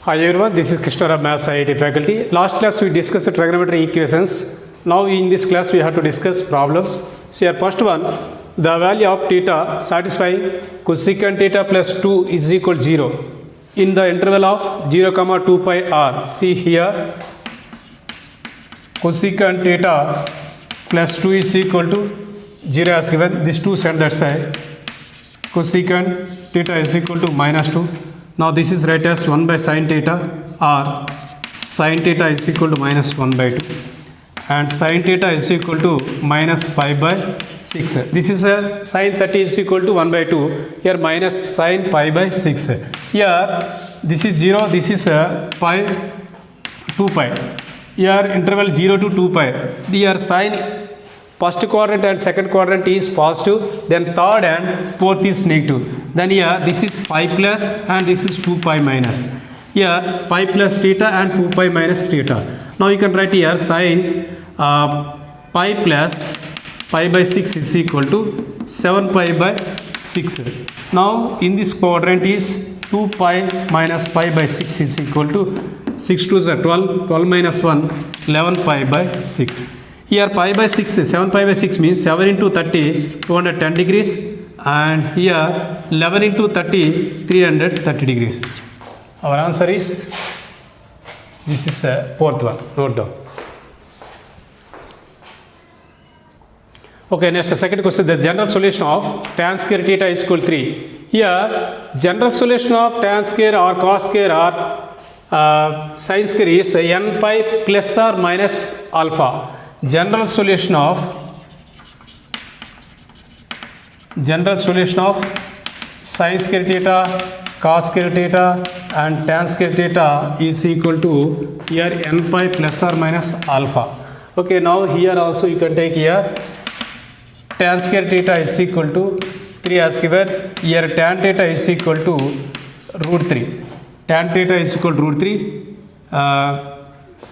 Hi everyone, this is Krishna Rao, Maths IIT faculty. Last class we discussed trigonometry equations. Now in this class we have to discuss problems. So here first one, the value of theta satisfying cosecant theta plus 2 is equal to 0 in the interval of 0, 2 pi r. See here, cosecant theta plus 2 is equal to 0 as given. This 2 send that side. Cosecant theta is equal to minus 2. Now this is write as 1 by sin theta, or sin theta is equal to minus 1 by 2, and sin theta is equal to minus pi by 6. This is a sin 30 is equal to 1 by 2. Here minus sin pi by 6. Here this is 0. This is pi 2 pi. Here interval 0 to 2 pi. Here sin first quadrant and second quadrant is positive, then third and fourth is negative. Then here this is pi plus and this is 2 pi minus. Here pi plus theta and 2 pi minus theta. Now you can write here sin pi plus pi by 6 is equal to 7 pi by 6. Now in this quadrant is 2 pi minus pi by 6 is equal to 6 to 12, 12 minus 1, 11 pi by 6. Here pi by 6, 7 pi by 6 means 7 into 30, 210 degrees, and here 11 into 30, 330 degrees. Our answer is, this is fourth one, note down. Okay, next second question, the general solution of tan square theta is equal to 3. Here, general solution of tan square or cos square or sin square is n pi plus or minus alpha. General solution of sin square theta, cos square theta and tan square theta is equal to here n pi plus or minus alpha. Okay, now here also you can take here tan square theta is equal to 3 as given. Here tan theta is equal to root 3. Tan theta is equal to root 3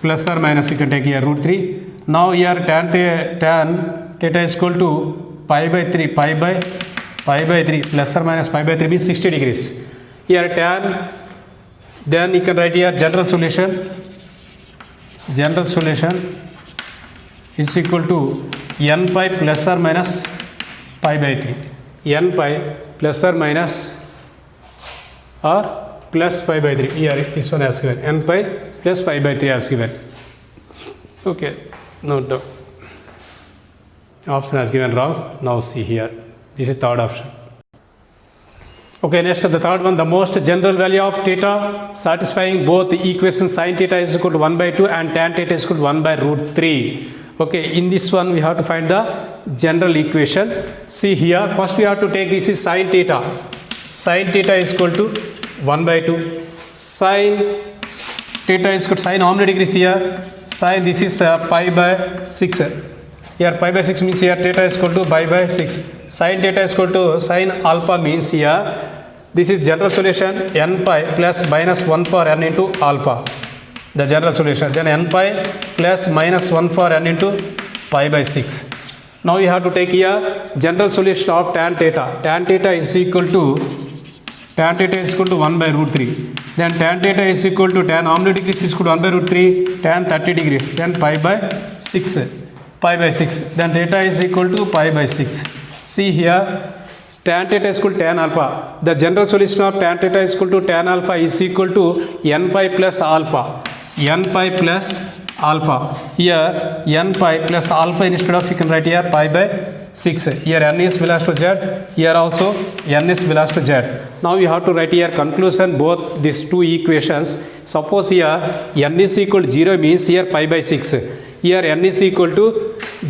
plus or minus you can take here root 3. Now here tan theta is equal to pi by 3 plus or minus pi by 3 means 60 degrees. Here tan, then you can write here general solution is equal to n pi plus or minus pi by 3. N pi plus or minus or plus pi by 3. Here this one has given n pi plus pi by 3 has given. Okay. Note down. Option has given wrong. Now see here. This is third option. Okay, next the third one. The most general value of theta satisfying both the equation sin theta is equal to 1 by 2 and tan theta is equal to 1 by root 3. Okay, in this one we have to find the general equation. See here. First we have to take this is sin theta. Sin theta is equal to 1 by 2. Sin theta is equal to sin how many degrees here? Sin this is pi by 6. Here pi by 6 means here theta is equal to pi by 6. Sin theta is equal to sin alpha means here this is general solution n pi plus minus 1 for n into alpha. The general solution. Then n pi plus minus 1 for n into pi by 6. Now you have to take here general solution of tan theta. Tan theta is equal to 1 by root 3. Then tan theta is equal to tan how many degrees is equal to 1 by root 3? Tan 30 degrees. Then pi by 6. Then theta is equal to pi by 6. See here, tan theta is equal to tan alpha. The general solution of tan theta is equal to tan alpha is equal to n pi plus alpha. N pi plus alpha. Here n pi plus alpha instead of you can write here pi by 6. Here n is belongs to z. Here also n is belongs to z. Now you have to write here conclusion both these two equations. Suppose here n is equal to 0 means here pi by 6. Here n is equal to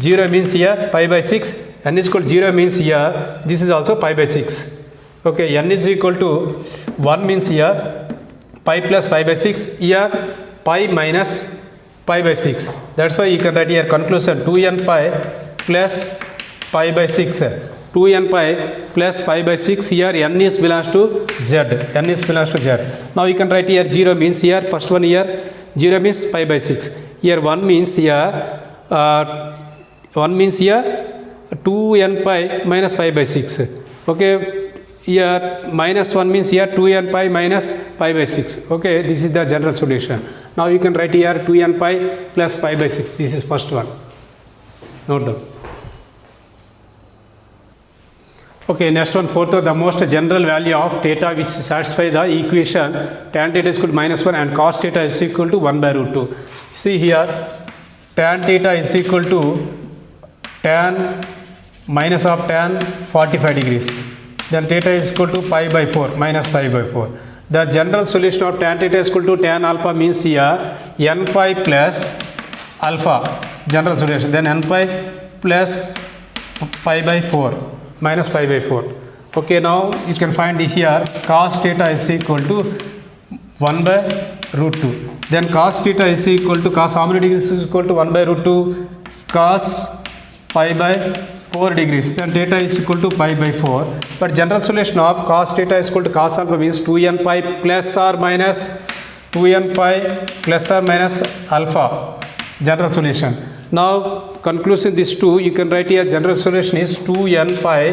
0 means here pi by 6. N is equal to 0 means here this is also pi by 6. Okay, n is equal to 1 means here pi plus pi by 6. Here pi minus pi by 6. That's why you can write here conclusion 2n pi plus pi by 6. 2n pi plus pi by 6. Here n is belongs to z. N is belongs to z. Now you can write here 0 means here first one here 0 means pi by 6. Here 1 means here 2n pi minus pi by 6. Okay, here minus 1 means here 2n pi minus pi by 6. Okay, this is the general solution. Now you can write here 2n pi plus pi by 6. This is first one. Note down. Okay, next one, fourth, the most general value of theta which satisfy the equation tan theta is equal to minus 1 and cos theta is equal to 1 by root 2. See here, tan theta is equal to tan minus of tan 45 degrees. Then theta is equal to pi by 4 minus pi by 4. The general solution of tan theta is equal to tan alpha means here n pi plus alpha, general solution. Then n pi plus pi by 4 minus pi by 4. Okay, now you can find this here cos theta is equal to 1 by root 2. Then cos theta is equal to cos how many degrees is equal to 1 by root 2 cos pi by 4 degrees. Then theta is equal to pi by 4. But general solution of cos theta is equal to cos alpha means 2n pi plus or minus 2n pi plus or minus alpha, general solution. Now conclusion this 2 you can write here general solution is 2n pi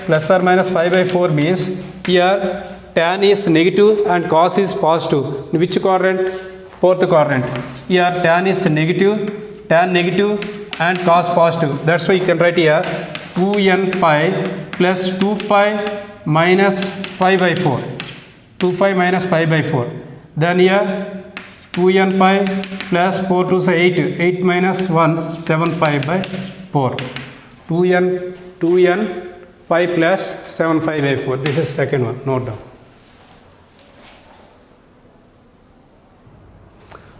plus or minus pi by 4 means here tan is negative and cos is positive. In which quadrant? Fourth quadrant. Here tan is negative, tan negative and cos positive. That's why you can write here 2n pi plus 2 pi minus pi by 4. 2 pi minus pi by 4. Then here 2n pi plus 4 to 8. 8 minus 1, 7 pi by 4. 2n pi plus 7 pi by 4. This is second one. Note down.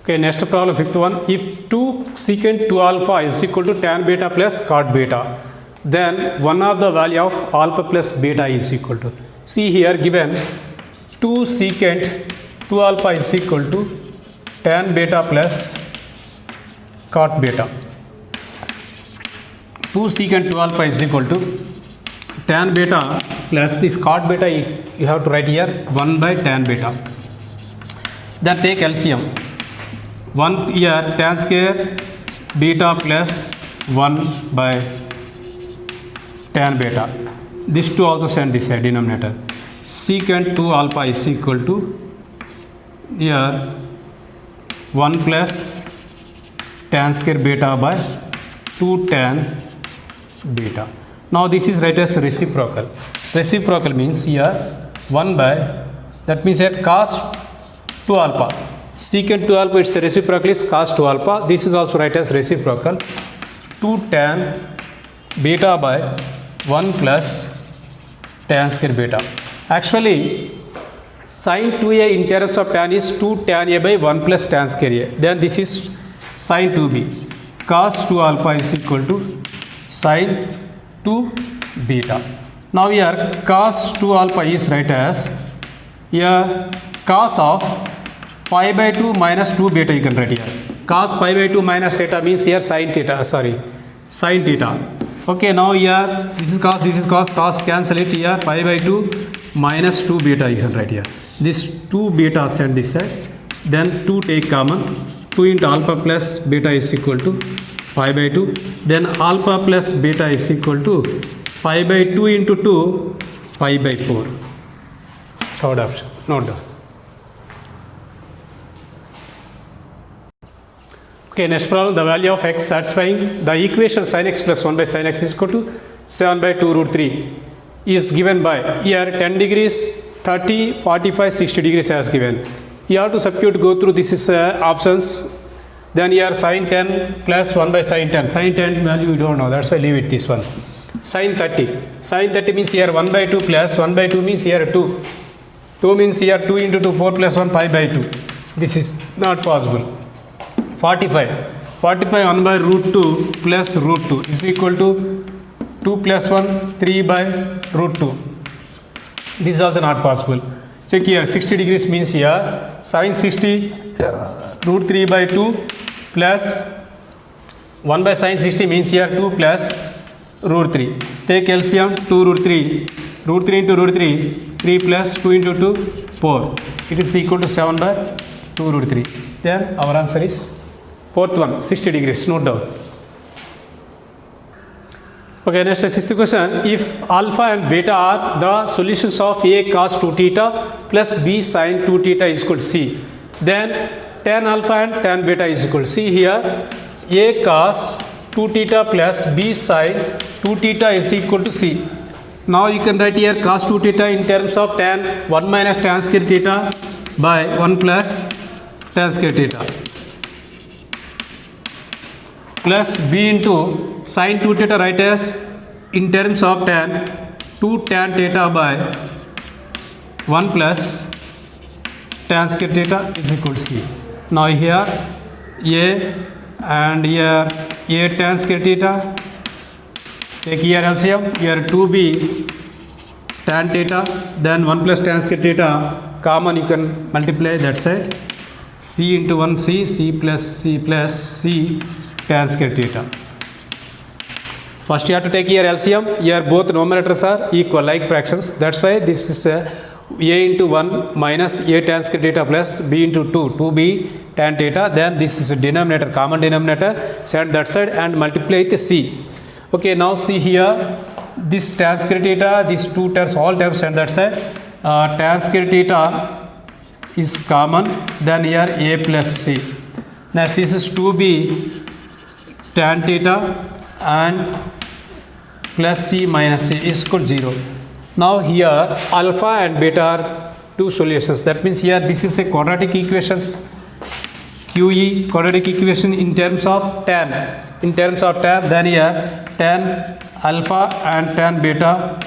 Okay, next problem, fifth one. If 2 secant 2 alpha is equal to tan beta plus cot beta, then one of the value of alpha plus beta is equal to. See here given 2 secant 2 alpha is equal to tan beta plus cot beta. 2 secant 2 alpha is equal to tan beta plus this cot beta, you have to write here 1 by tan beta. Then take LCM. 1 here tan square beta plus 1 by tan beta. This 2 also send this side denominator. Secant 2 alpha is equal to here 1 plus tan square beta by 2 tan beta. Now this is write as reciprocal. Reciprocal means here 1 by, that means that cos 2 alpha. Secant 2 alpha, its reciprocal is cos 2 alpha. This is also write as reciprocal 2 tan beta by 1 plus tan square beta. Actually sin 2a in terms of tan is 2 tan a by 1 plus tan square a. Then this is sin 2b. Cos 2 alpha is equal to sin 2 beta. Now here cos 2 alpha is write as here cos of pi by 2 minus 2 beta you can write here. Cos pi by 2 minus theta means here sin theta, sin theta. Okay, now here this is cos cancel it here pi by 2 minus 2 beta you can write here. This 2 beta send this side, then 2 take common, 2 into alpha plus beta is equal to pi by 2, then alpha plus beta is equal to pi by 2 into 2 pi by 4. Third option. Note down. Okay, next problem, the value of x satisfying the equation sin x plus 1 by sin x is equal to 7 by 2 root 3 is given by here 10 degrees, 30, 45, 60 degrees as given. You have to substitute, go through this is options. Then here sin 10 plus 1 by sin 10. Sin 10 value you don't know, that's why leave it this one. Sin 30. Sin 30 means here 1 by 2 plus 1 by 2 means here 2. 2 means here 2 into 2, 4 plus 1, pi by 2. This is not possible. 45. 45 1 by root 2 plus root 2 is equal to 2 plus 1, 3 by root 2. This is also not possible. Check here, 60 degrees means here sin 60 root 3 by 2 plus 1 by sin 60 means here 2 plus root 3. Take LCM 2 root 3. Root 3 into root 3, 3 plus 2 into 2, 4. It is equal to 7 by 2 root 3. Then our answer is fourth one, 60 degrees. Note down. Okay, next sixth question. If alpha and beta are the solutions of a cos 2 theta plus b sin 2 theta is equal to c, then tan alpha and tan beta is equal to c. Here a cos 2 theta plus b sin 2 theta is equal to c. Now you can write here cos 2 theta in terms of tan 1 minus tan square theta by 1 plus tan square theta plus b into sin 2 theta write as in terms of tan 2 tan theta by 1 plus tan square theta is equal to c. Now here a and here a tan square theta, take here LCM, here 2b tan theta, then 1 plus tan square theta common, you can multiply that side, c into 1 c plus c tan square theta. First you have to take here LCM, here both numerators are equal like fractions, that's why this is a into 1 minus a tan square theta plus b into 2b tan theta, then this is a denominator, common denominator, send that side and multiply with c. Okay, now see here this tan square theta, these two terms, all terms send that side, tan square theta is common, then here a plus c. Next this is 2b tan theta and plus c minus c is equal to 0. Now here alpha and beta are two solutions. That means here this is a quadratic equations, QE quadratic equation in terms of tan. In terms of tan, then here tan alpha and tan beta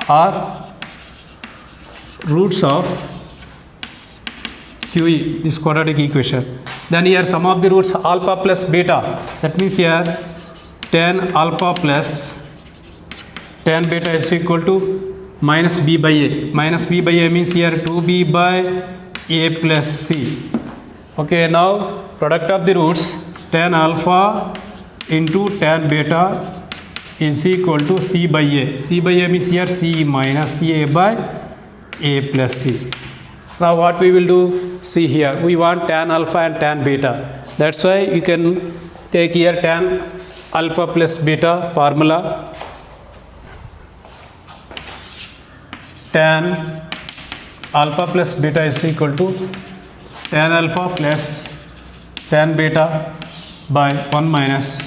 are roots of QE, this quadratic equation. Then here sum of the roots alpha plus beta. That means here tan alpha plus tan beta is equal to minus b by a. Minus b by a means here 2b by a plus c. Okay, now product of the roots tan alpha into tan beta is equal to c by a. C by a means here c minus a by a plus c. Now what we will do? See here, we want tan alpha and tan beta. That's why you can take here tan alpha plus beta formula. Tan alpha plus beta is equal to tan alpha plus tan beta by 1 minus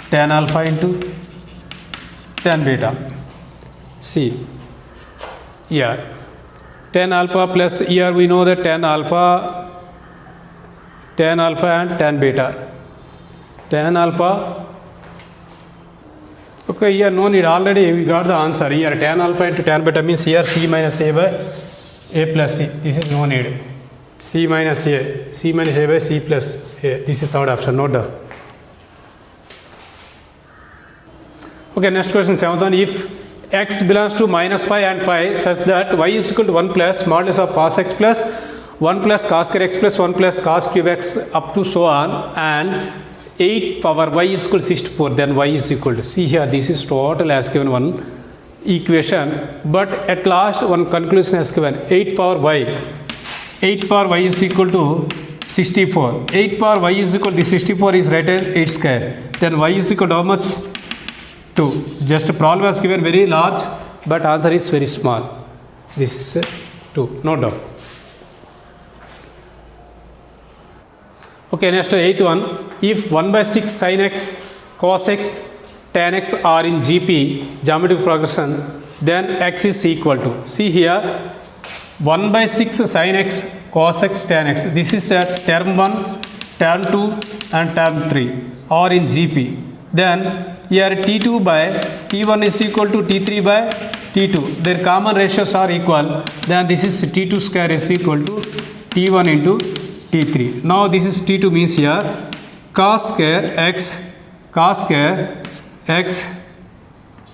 tan alpha into tan beta. See here tan alpha plus, here we know that tan alpha and tan beta. Tan alpha, okay, here no need, already we got the answer. Here tan alpha into tan beta means here c minus a by a plus c. This is no need. C minus a by c plus a. This is third option, note down. Okay, next question, seventh one. If x belongs to minus pi and pi such that y is equal to 1 plus modulus of cos x plus 1 plus cos square x plus 1 plus cos cube x up to so on, and 8 power y is equal to 64, then y is equal to, see here this is total as given one equation, but at last one conclusion has given 8 power y is equal to 64. 8 power y is equal to 64 is right as 8 square, then y is equal to how much? 2. Just a problem was given very large, but answer is very small. This is 2, no doubt. Okay, next eighth one. If 1 by 6 sin x, cos x, tan x are in GP, geometric progression, then x is equal to, see here 1 by 6 sin x, cos x, tan x. This is term 1, term 2 and term 3 are in GP. Then here T2 by T1 is equal to T3 by T2. Their common ratios are equal. Then this is T2 square is equal to T1 into T3. Now this is T2 means here cos square x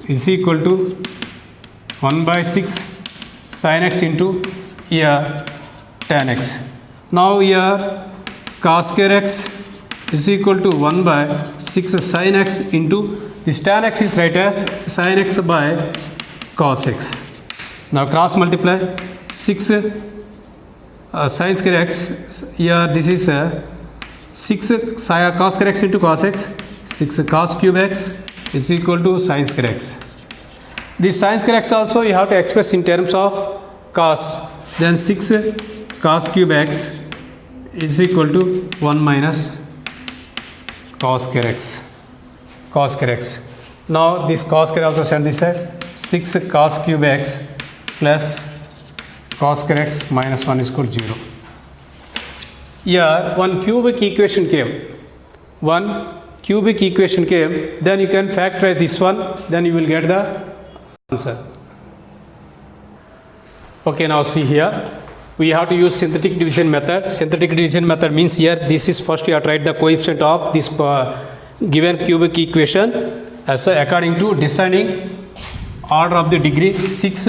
is equal to 1 by 6 sin x into here tan x. Now here cos square x is equal to 1 by 6 sin x into this tan x is right as sin x by cos x. Now cross multiply 6 sin square x, here this is 6 cos square x into cos x, 6 cos cube x is equal to sin square x. This sin square x also you have to express in terms of cos. Then 6 cos cube x is equal to 1 minus cos square x. Cos square x. Now this cos square also send this side. 6 cos cube x plus cos square x minus 1 is equal to 0. Here one cubic equation came. One cubic equation came. Then you can factorize this one. Then you will get the answer. Okay, now see here. We have to use synthetic division method. Synthetic division method means here this is first you have to write the coefficient of this given cubic equation as according to descending order of the degree 6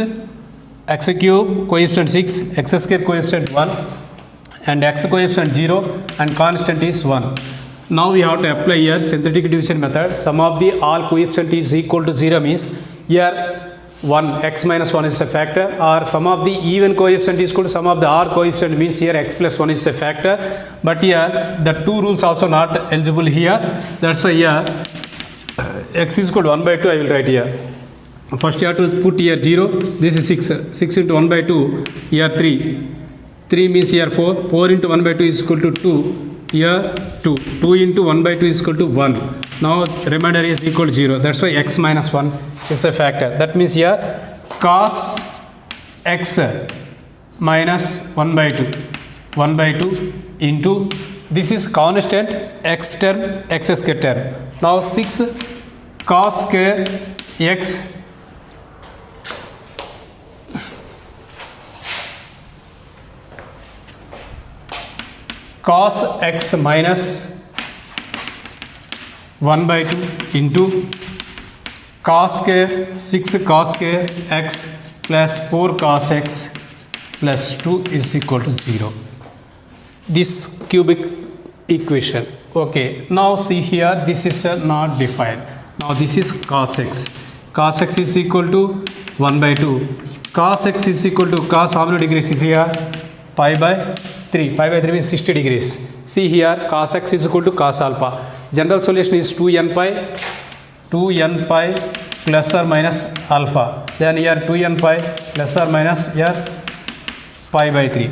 x cube coefficient 6 x square coefficient 1 and x coefficient 0 and constant is 1. Now we have to apply here synthetic division method. Sum of the all coefficient is equal to 0 means here 1 x minus 1 is a factor, or sum of the even coefficient is equal to sum of the odd coefficient means here x plus 1 is a factor. But here the two rules also not eligible here. That's why here x is equal to 1 by 2 I will write here. First you have to put here 0. This is 6 into 1 by 2 here 3 means here 4 into 1 by 2 is equal to 2. Here 2 into 1 by 2 is equal to 1. Now remainder is equal to 0. That's why x minus 1 is a factor. That means here cos x minus 1 by 2 into this is constant x term x square term. Now 6 cos square x cos x minus 1 by 2 into cos square 6 cos square x plus 4 cos x plus 2 is equal to 0. This cubic equation. Okay, now see here this is not defined. Now this is cos x. Cos x is equal to 1 by 2. Cos x is equal to cos how many degrees is here? Pi by 3. Pi by 3 means 60 degrees. See here cos x is equal to cos alpha. General solution is 2n pi plus or minus alpha. Then here 2n pi plus or minus here pi by 3.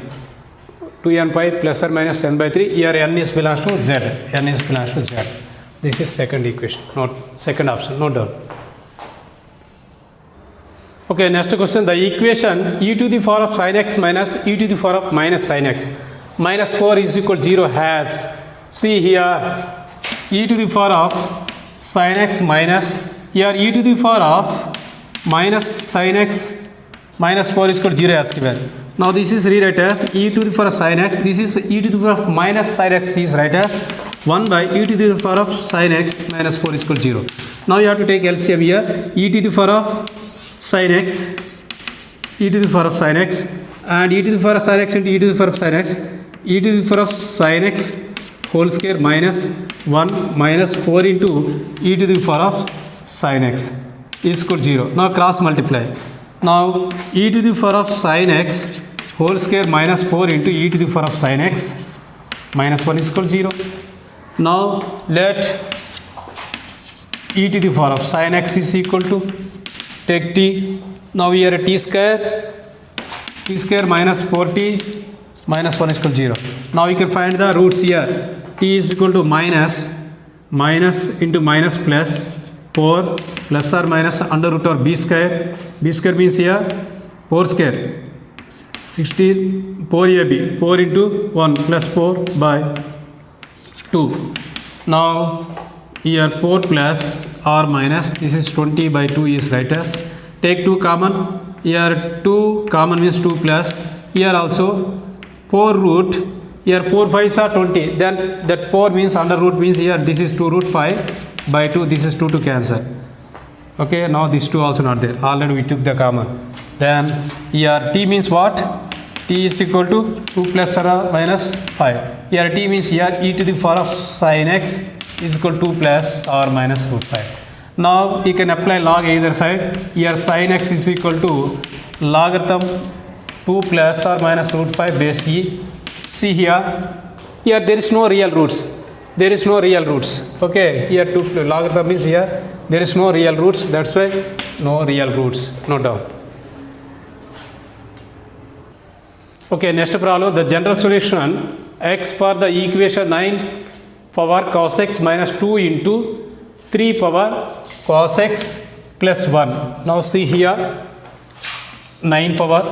2n pi plus or minus n by 3. Here n is belongs to z. N is belongs to z. This is second equation. Not second option. Note down. Okay, next question. The equation e to the power of sin x minus e to the power of minus sin x minus 4 is equal to 0 has. See here e to the power of sin x minus here e to the power of minus sin x minus 4 is equal to 0 as given. Now this is rewrite as e to the power of sin x. This is e to the power of minus sin x is write as 1 by e to the power of sin x minus 4 is equal to 0. Now you have to take LCM here. E to the power of sin x, e to the power of sin x and e to the power of sin x into e to the power of sin x, e to the power of sin x whole square minus 1 minus 4 into e to the power of sin x is equal to 0. Now cross multiply. Now e to the power of sin x whole square minus 4 into e to the power of sin x minus 1 is equal to 0. Now let e to the power of sin x is equal to take t. Now here t square minus 4t minus 1 is equal to 0. Now you can find the roots here. T is equal to minus into minus plus 4 plus or minus under root of b square. B square means here 4 square 16 4ab 4 into 1 plus 4 by 2. Now here 4 plus or minus this is 20 by 2 is right as take 2 common. Here 2 common means 2 plus here also 4 root here 4 5s are 20 then that 4 means under root means here this is 2 root 5 by 2 this is 2 to cancel. Okay, now this 2 also not there already we took the common. Then here t means what? T is equal to 2 plus or minus 5. Here t means here e to the power of sin x is equal to 2 plus or minus root 5. Now you can apply log either side. Here sin x is equal to logarithm 2 plus or minus root 5 base e. See here there is no real roots. There is no real roots. Okay, here 2 logarithm is here There is no real roots, that's why no real roots, no doubt. Okay, next problem, the general solution x for the equation 9 power cos x minus 2 into 3 power cos x plus 1. Now see here, 9 power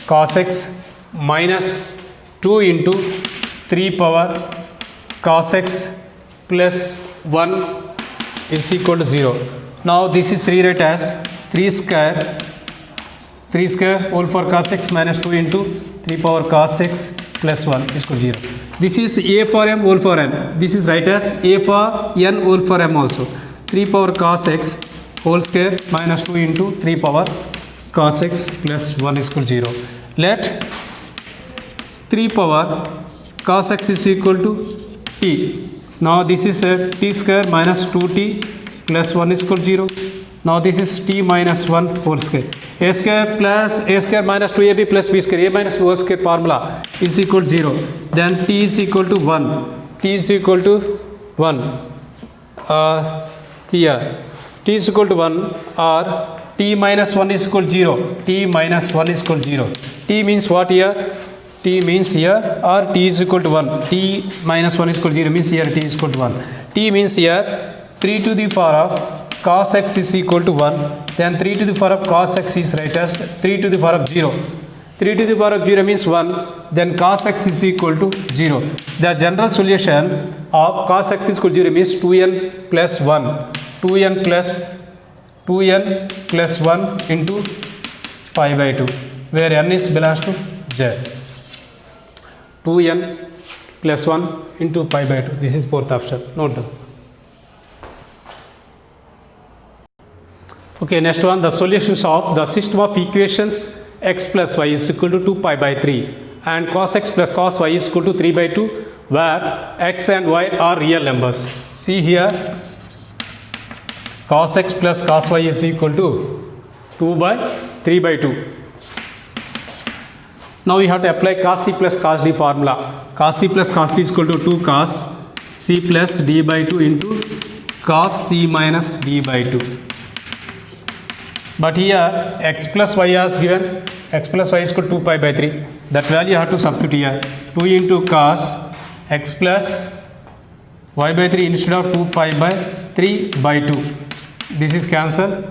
cos x minus 2 into 3 power cos x plus 1 is equal to 0. Now this is rewrite as 3 square whole for cos x minus 2 into 3 power cos x plus 1 is equal to 0. This is a for m whole for n. This is write as a for n whole for m also. 3 power cos x whole square minus 2 into 3 power cos x plus 1 is equal to 0. Let 3 power cos x is equal to t. Now this is t square minus 2t plus 1 is equal to 0. Now this is t minus 1 whole square. A square plus a square minus 2ab plus b square, a minus whole square formula is equal to 0. Then t is equal to 1. T is equal to 1. Here t is equal to 1 or t minus 1 is equal to 0. T minus 1 is equal to 0. T means what here? T means here, or t is equal to 1. T minus 1 is equal to 0 means here t is equal to 1. T means here 3 to the power of cos x is equal to 1. Then 3 to the power of cos x is right as 3 to the power of 0. 3 to the power of 0 means 1. Then cos x is equal to 0. The general solution of cos x is equal to 0 means 2n plus 1. 2n plus 1 into pi by 2, where n is belongs to z. 2n plus 1 into pi by 2. This is fourth option. Note down. Okay, next one, the solutions of the system of equations x plus y is equal to 2 pi by 3 and cos x plus cos y is equal to 3 by 2, where x and y are real numbers. See here, cos x plus cos y is equal to 2 by 3 by 2. Now we have to apply cos c plus cos d formula. Cos c plus cos d is equal to 2 cos c plus d by 2 into cos c minus d by 2. But here x plus y is given. X plus y is equal to 2 pi by 3. That value you have to substitute here. 2 into cos x plus y by 3 instead of 2 pi by 3 by 2. This is cancelled.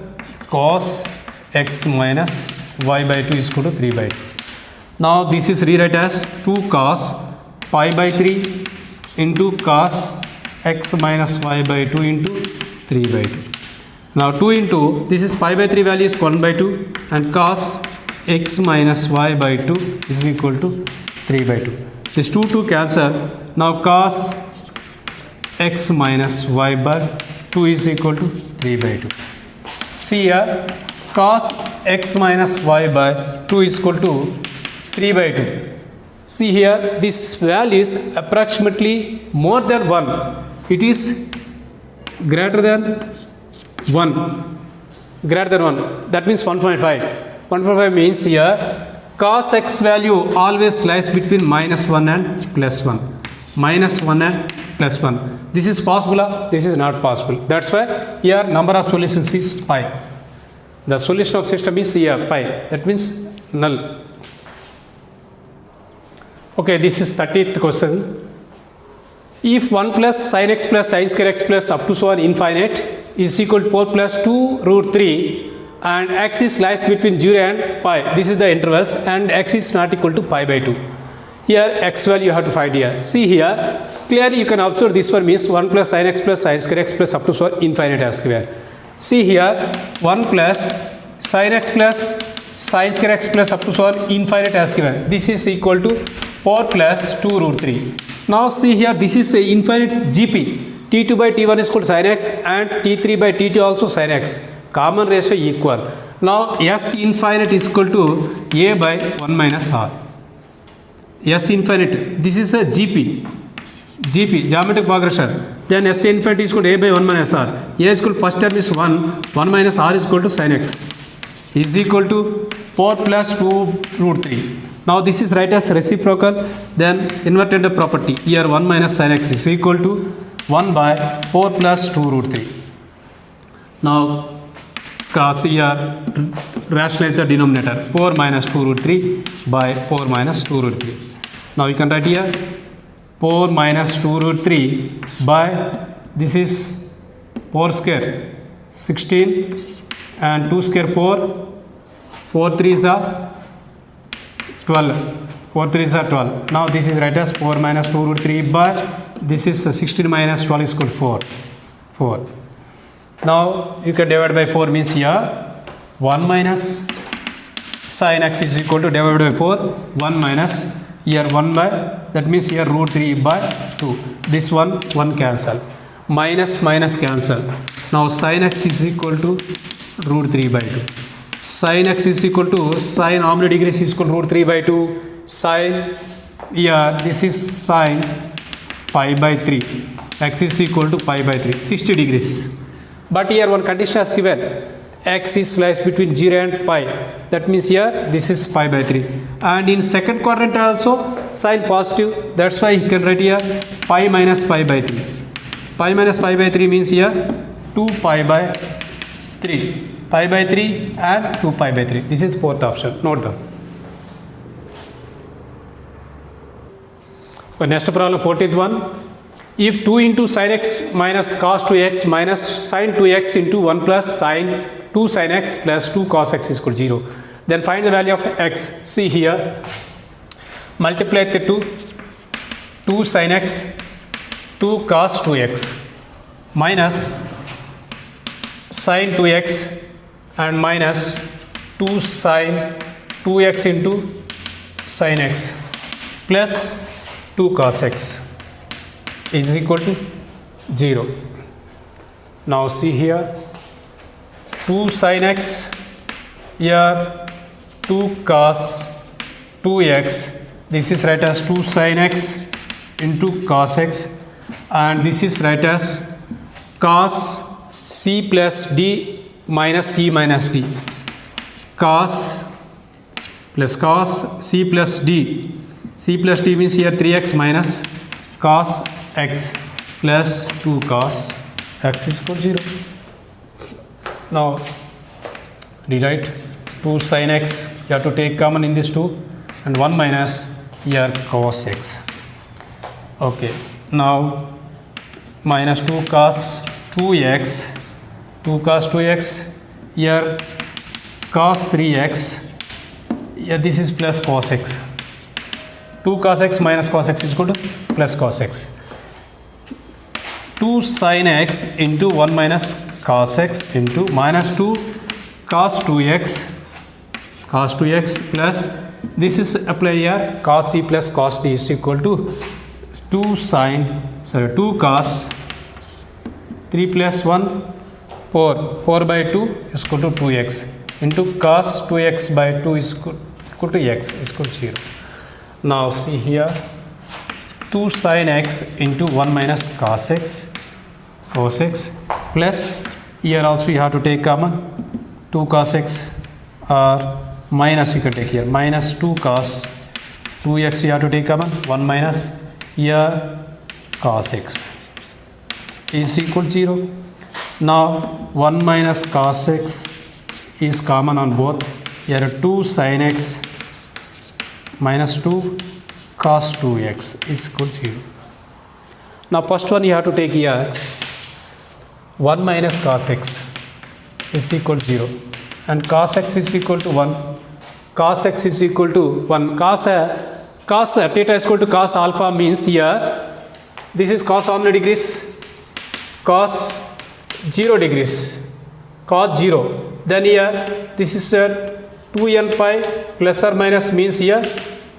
Cos x minus y by 2 is equal to 3 by 2. Now this is rewrite as 2 cos pi by 3 into cos x minus y by 2 into 3 by 2. Now 2 into, this is pi by 3 value is 1 by 2 and cos x minus y by 2 is equal to 3 by 2. This 2 cancel. Now cos x minus y by 2 is equal to 3 by 2. See here, cos x minus y by 2 is equal to 3 by 2. See here, this value is approximately more than 1. It is greater than 1. Greater than 1. That means 1.5. 1.5 means here, cos x value always lies between minus 1 and plus 1. Minus 1 and plus 1. This is possible or this is not possible. That's why here number of solutions is pi. The solution of system is here pi. That means null. Okay, this is 30th question. If 1 plus sin x plus sin square x plus up to so on infinite is equal to 4 plus 2 root 3 and x is lies between 0 and pi. This is the intervals and x is not equal to pi by 2. Here x value you have to find here. See here, clearly you can observe this one means 1 plus sin x plus sin square x plus up to so on infinite as square. See here, 1 plus sin x plus sin square x plus up to so on infinite as given. This is equal to 4 plus 2 root 3. Now see here, this is a infinite GP. T2 by T1 is equal to sin x and T3 by T2 also sin x. Common ratio equal. Now S infinite is equal to A by 1 minus R. S infinite, this is a GP, geometric progression. Then S infinite is equal to A by 1 minus R. A is equal to first term is 1 minus R is equal to sin x. Is equal to 4 plus 2 root 3. Now this is right as reciprocal, then inverted property. Here 1 minus sin x is equal to 1 by 4 plus 2 root 3. Now cross here, rationalize the denominator, 4 minus 2 root 3 by 4 minus 2 root 3. Now you can write here 4 minus 2 root 3 by, this is 4 square 16 and 2 square 4, 4 3s are 12, 4 3s are 12. Now this is right as 4 minus 2 root 3 by, this is 16 minus 12 is equal to 4. Now you can divide by 4 means here 1 minus sin x is equal to divided by 4, 1 minus here 1 by, that means here root 3 by 2. This one cancel. Minus cancel. Now sin x is equal to root 3 by 2. Sin x is equal to, sin how many degrees is equal to root 3 by 2? Sin, here this is sin pi by 3. X is equal to pi by 3, 60 degrees. But here one condition is given, x is lies between 0 and pi. That means here this is pi by 3. And in second quadrant also sign positive. That's why you can write here pi minus pi by 3. Pi minus pi by 3 means here 2 pi by 3. Pi by 3 and 2 pi by 3. This is fourth option. Note down. Okay, next problem, 14th one. If 2 into sin x minus cos 2x minus sin 2x into 1 plus sin 2 sin x plus 2 cos x is equal to 0. Then find the value of x. See here, multiply the 2 sin x, 2 cos 2x minus sin 2x and minus 2 sin 2x into sin x plus 2 cos x is equal to 0. Now see here, 2 sin x, here 2 cos 2x, this is right as 2 sin x into cos x, and this is right as cos c plus d minus c minus d, cos plus cos c plus d, c plus d means here 3x minus cos x plus 2 cos x is equal to 0. Now rewrite 2 sin x, you have to take common in this 2, and 1 minus here cos x. Okay, now minus 2 cos 2x, 2 cos 2x, here cos 3x, here this is plus cos x. 2 cos x minus cos x is equal to plus cos x. 2 sin x into 1 minus cos x into minus 2 cos 2x plus, this is apply here cos c plus cos d is equal to 2 cos 3 plus 1 4 by 2 is equal to 2x into cos 2x by 2 is equal to x is equal to 0. Now see here, 2 sin x into 1 minus cos x plus, here also you have to take common 2 cos x, or minus you can take here minus 2 cos 2x you have to take common, 1 minus here cos x is equal to 0. Now 1 minus cos x is common on both, here 2 sin x minus 2 cos 2x is equal to 0. Now first one you have to take here 1 minus cos x is equal to 0, and cos x is equal to 1, cos x is equal to 1, cos theta is equal to cos alpha means here this is cos how many degrees? Cos 0 degrees, cos 0. Then here this is 2n pi plus or minus means here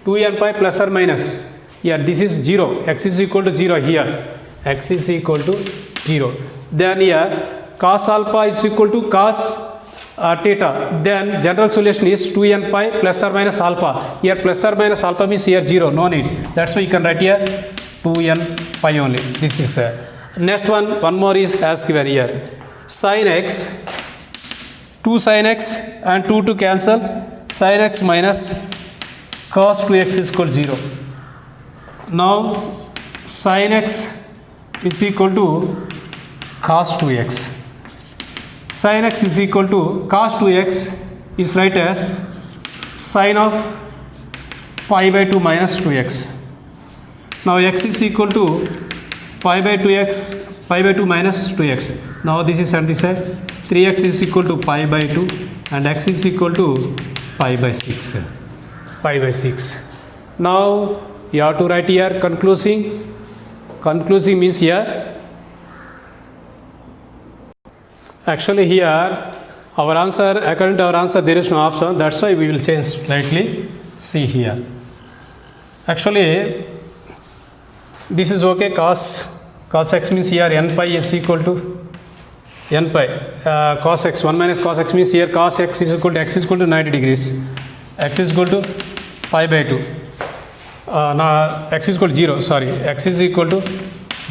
2n pi plus or minus, here this is 0, x is equal to 0 here, x is equal to 0. Then here cos alpha is equal to cos theta, then general solution is 2n pi plus or minus alpha, here plus or minus alpha means here 0, no need, that's why you can write here 2n pi only. This is next one more is as given here, sin x, 2 sin x and 2 to cancel, sin x minus cos 2x is equal to 0. Now sin x is equal to cos 2x Sin x is equal to cos 2x is write as sin of pi by 2 minus 2x. Now x is equal to pi by 2x, pi by 2 minus 2x. Now this is on this side. 3x is equal to pi by 2 and x is equal to pi by 6. Pi by 6. Now you have to write here concluding. Concluding means here. Actually here our answer, according to our answer there is no option. That's why we will change slightly. See here. Actually this is okay. Cos x means here n pi is equal to n pi. Cos x 1 minus cos x means here cos x is equal to x is equal to 90 degrees. X is equal to pi by 2. Now x is equal to 0. Sorry, x is equal to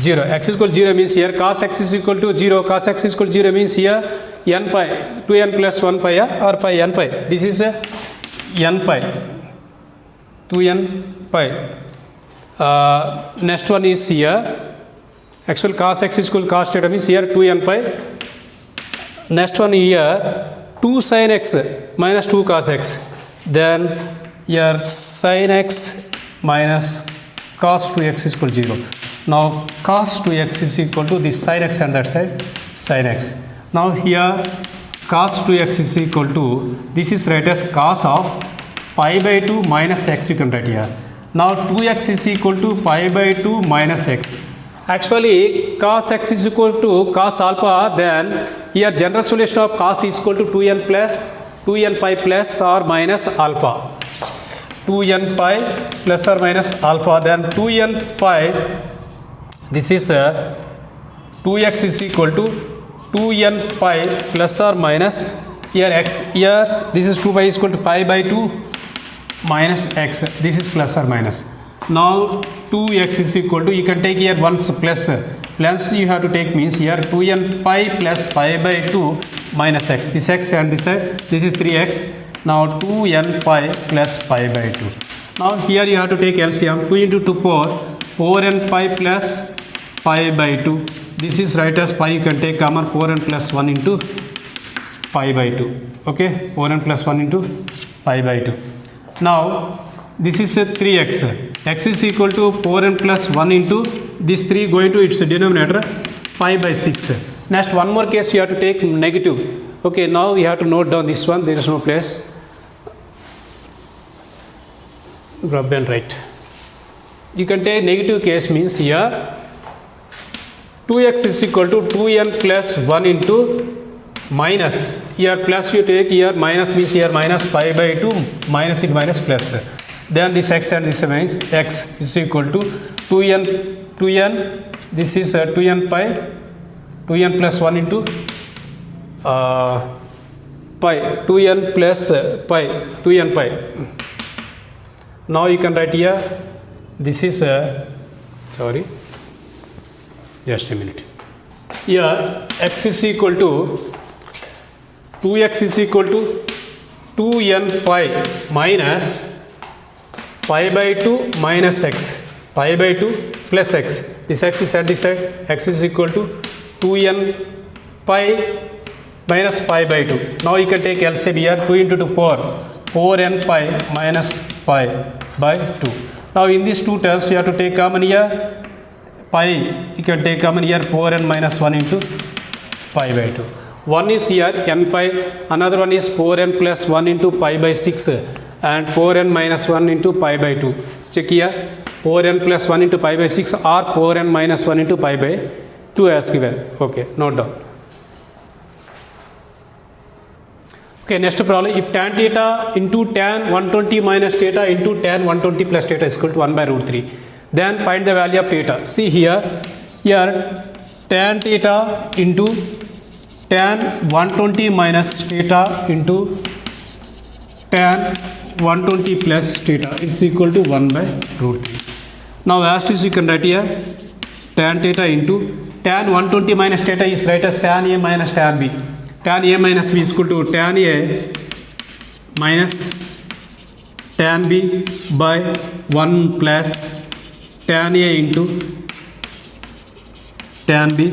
0. X is equal to 0 means here cos x is equal to 0. Cos x is equal to 0 means here n pi 2n plus 1 pi or pi n pi. This is n pi 2n pi. Next one is here. Actual cos x is equal to cos theta means here 2n pi. Next one here 2 sin x minus 2 cos x. Then here sin x minus cos 2x is equal to 0. Now cos 2x is equal to this sin x and that side sin x. Now here cos 2x is equal to, this is write as cos of pi by 2 minus x you can write here. Now 2x is equal to pi by 2 minus x. Actually cos x is equal to cos alpha, then here general solution of cos is equal to 2n pi plus or minus alpha. 2n pi plus or minus alpha, then 2n pi, this is 2x is equal to 2n pi plus or minus here x, here this is 2 pi is equal to pi by 2 minus x, this is plus or minus. Now 2x is equal to, you can take here once plus you have to take means here 2n pi plus pi by 2 minus x, this x and this side, this is 3x. Now 2n pi plus pi by 2. Now here you have to take LCM, 2 into 2 power 4n pi plus pi by 2. This is right as pi, you can take common 4n plus 1 into pi by 2. Okay, 4n plus 1 into pi by 2. Now this is a 3x. X is equal to 4n plus 1 into this 3 going to its denominator pi by 6. Next one more case you have to take negative. Okay, now you have to note down this one, there is no place. Rub and write. You can take negative case means here 2x is equal to 2n plus 1 into minus. Here plus you take, here minus means here minus pi by 2 minus it minus plus. Then this x and this means x is equal to 2n, this is 2n pi, 2n plus 1 into pi, 2n plus pi, 2n pi. Now you can write here, this is sorry, just a minute. Here x is equal to 2x is equal to 2n pi minus pi by 2 minus x, pi by 2 plus x. This x is at this side, x is equal to 2n pi minus pi by 2. Now you can take LCM here, 2 into 2 power 4n pi minus pi by 2. Now in these two terms you have to take common here pi, you can take common here 4n minus 1 into pi by 2. One is here n pi, another one is 4n plus 1 into pi by 6 and 4n minus 1 into pi by 2. Check here, 4n plus 1 into pi by 6 or 4n minus 1 into pi by 2 as given. Okay, note down. Okay, next problem, if tan theta into tan 120 minus theta into tan 120 plus theta is equal to 1 by root 3, then find the value of theta. See here tan theta into tan 120 minus theta into tan 120 plus theta is equal to 1 by root 3. Now as this you can write here tan theta into tan 120 minus theta is right as tan A minus tan B. Tan A minus B is equal to tan A minus tan B by 1 plus tan A into tan B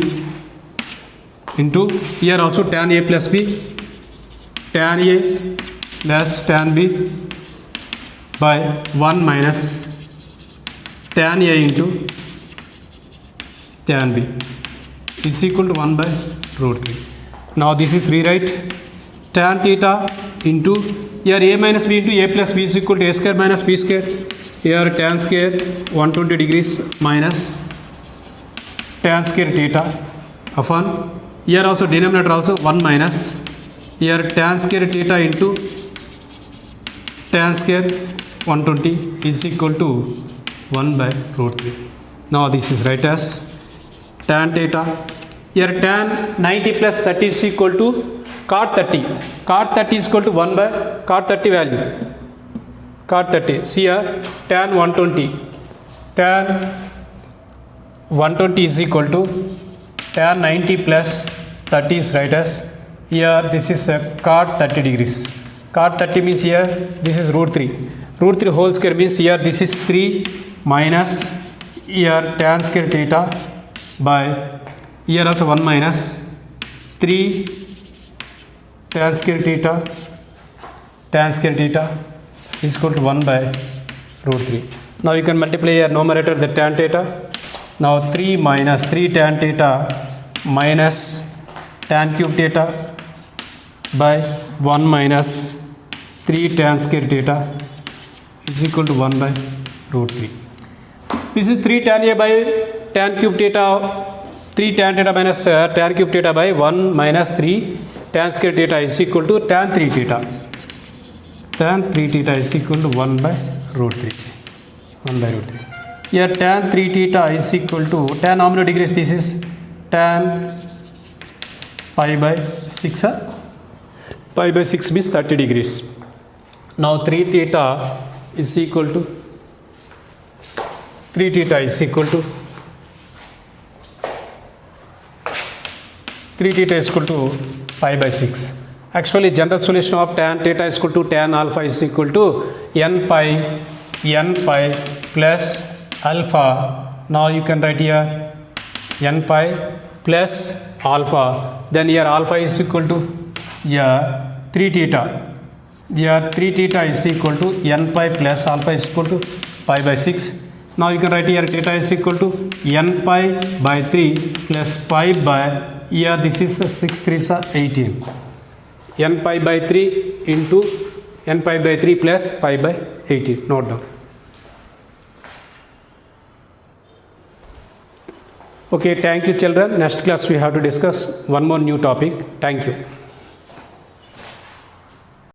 into here also tan A plus B, tan A plus tan B by 1 minus tan A into tan B is equal to 1 by root 3. Now this is rewrite tan theta into here A minus B into A plus B is equal to A square minus B square. Here tan square 120 degrees minus tan square theta upon here also denominator also 1 minus here tan square theta into tan square 120 is equal to 1 by root 3. Now this is right as tan theta. Here tan 90 plus 30 is equal to cot 30. Cot 30 is equal to 1 by cot 30 value. Cot 30. See here tan 120. Tan 120 is equal to tan 90 plus 30 is right as here this is a cot 30 degrees. Cot 30 means here this is root 3. Root 3 whole square means here this is 3 minus here tan square theta by here also 1 minus 3 tan square theta is equal to 1 by root 3. Now you can multiply here numerator the tan theta. Now 3 minus 3 tan theta minus tan cube theta by 1 minus 3 tan square theta is equal to 1 by root 3. This is 3 tan A by tan cube theta, 3 tan theta minus tan cube theta by 1 minus 3 tan square theta is equal to tan 3 theta. Tan 3 theta is equal to 1 by root 3. 1 by root 3. Here tan 3 theta is equal to tan how many degrees? This is tan pi by 6. Pi by 6 means 30 degrees. Now 3 theta is equal to 3 theta is equal to 3 theta is equal to pi by 6. Actually general solution of tan theta is equal to tan alpha is equal to n pi plus alpha. Now you can write here n pi plus alpha. Then here alpha is equal to here 3 theta. Here 3 theta is equal to n pi plus alpha is equal to pi by 6. Now you can write here theta is equal to n pi by 3 plus pi by here this is 6 3s are 18. N pi by 3 into n pi by 3 plus pi by 18. Note down. Okay, thank you children. Next class we have to discuss one more new topic. Thank you.